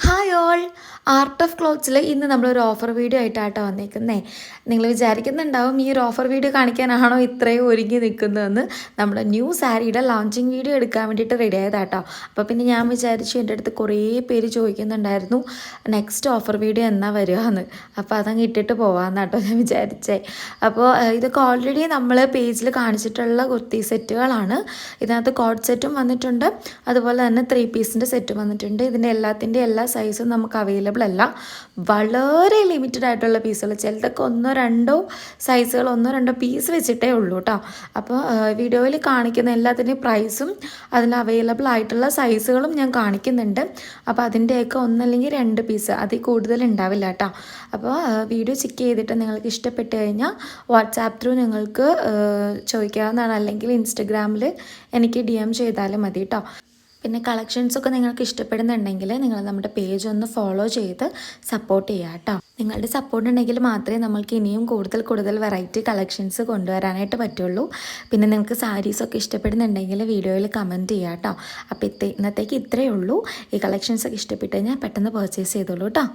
Hi all, art of ക്ലോത്ത്സിൽ ഇന്ന് നമ്മളൊരു offer video ആയിട്ടാട്ടോ വന്നേക്കുന്നേ. നിങ്ങൾ വിചാരിക്കുന്നുണ്ടാവും ഈ ഒരു ഓഫർ വീഡിയോ കാണിക്കാനാണോ ഇത്രയും ഒരുങ്ങി നിൽക്കുന്നതെന്ന്. നമ്മുടെ ന്യൂ സാരിയുടെ ലോഞ്ചിങ് വീഡിയോ എടുക്കാൻ വേണ്ടിയിട്ട് റെഡി ആയതാട്ടോ. അപ്പോൾ പിന്നെ ഞാൻ വിചാരിച്ചു, എൻ്റെ അടുത്ത് കുറേ പേര് ചോദിക്കുന്നുണ്ടായിരുന്നു നെക്സ്റ്റ് ഓഫർ വീഡിയോ എന്നാ വരിക എന്ന്. അപ്പോൾ അതങ്ങ് ഇട്ടിട്ട് പോകാമെന്നാട്ടോ ഞാൻ വിചാരിച്ചേ. അപ്പോൾ ഇതൊക്കെ ഓൾറെഡി നമ്മൾ പേജിൽ കാണിച്ചിട്ടുള്ള കുർത്തി സെറ്റുകളാണ്. ഇതിനകത്ത് കോഡ് സെറ്റും വന്നിട്ടുണ്ട്, അതുപോലെ തന്നെ 3 പീസിൻ്റെ സെറ്റും വന്നിട്ടുണ്ട്. ഇതിൻ്റെ എല്ലാത്തിൻ്റെ എല്ലാ സൈസും നമുക്ക് അവൈലബിൾ അല്ല. വളരെ ലിമിറ്റഡ് ആയിട്ടുള്ള പീസുകൾ, ചിലതൊക്കെ ഒന്നോ രണ്ടോ സൈസുകൾ, ഒന്നോ രണ്ടോ പീസ് വെച്ചിട്ടേ ഉള്ളൂ കേട്ടോ. അപ്പോൾ വീഡിയോയിൽ കാണിക്കുന്ന എല്ലാത്തിൻ്റെയും പ്രൈസും അതിൽ അവൈലബിൾ ആയിട്ടുള്ള സൈസുകളും ഞാൻ കാണിക്കുന്നുണ്ട്. അപ്പോൾ അതിൻ്റെയൊക്കെ ഒന്നല്ലെങ്കിൽ 2 പീസ്, അതിൽ കൂടുതൽ ഉണ്ടാവില്ല കേട്ടോ. അപ്പോൾ വീഡിയോ ചെക്ക് ചെയ്തിട്ട് നിങ്ങൾക്ക് ഇഷ്ടപ്പെട്ട് കഴിഞ്ഞാൽ വാട്സാപ്പ് ത്രൂ നിങ്ങൾക്ക് ചോദിക്കാവുന്നതാണ്, അല്ലെങ്കിൽ ഇൻസ്റ്റഗ്രാമിൽ എനിക്ക് DM ചെയ്താലും മതി കേട്ടോ. പിന്നെ കളക്ഷൻസൊക്കെ നിങ്ങൾക്ക് ഇഷ്ടപ്പെടുന്നുണ്ടെങ്കിൽ നിങ്ങൾ നമ്മുടെ പേജ് ഒന്ന് ഫോളോ ചെയ്ത് സപ്പോർട്ട് ചെയ്യുക കേട്ടോ. നിങ്ങളുടെ സപ്പോർട്ട് ഉണ്ടെങ്കിൽ മാത്രമേ നമ്മൾക്ക് ഇനിയും കൂടുതൽ വെറൈറ്റി കളക്ഷൻസ് കൊണ്ടുവരാനായിട്ട് പറ്റുള്ളൂ. പിന്നെ നിങ്ങൾക്ക് സാരീസൊക്കെ ഇഷ്ടപ്പെടുന്നുണ്ടെങ്കിൽ വീഡിയോയിൽ കമൻറ്റ് ചെയ്യുക കേട്ടോ. അപ്പോൾ ഇന്നത്തേക്ക് ഇത്രയേ ഉള്ളൂ. ഈ കളക്ഷൻസൊക്കെ ഇഷ്ടപ്പെട്ട് കഴിഞ്ഞാൽ പെട്ടെന്ന് പർച്ചേസ് ചെയ്തോളൂ കേട്ടോ.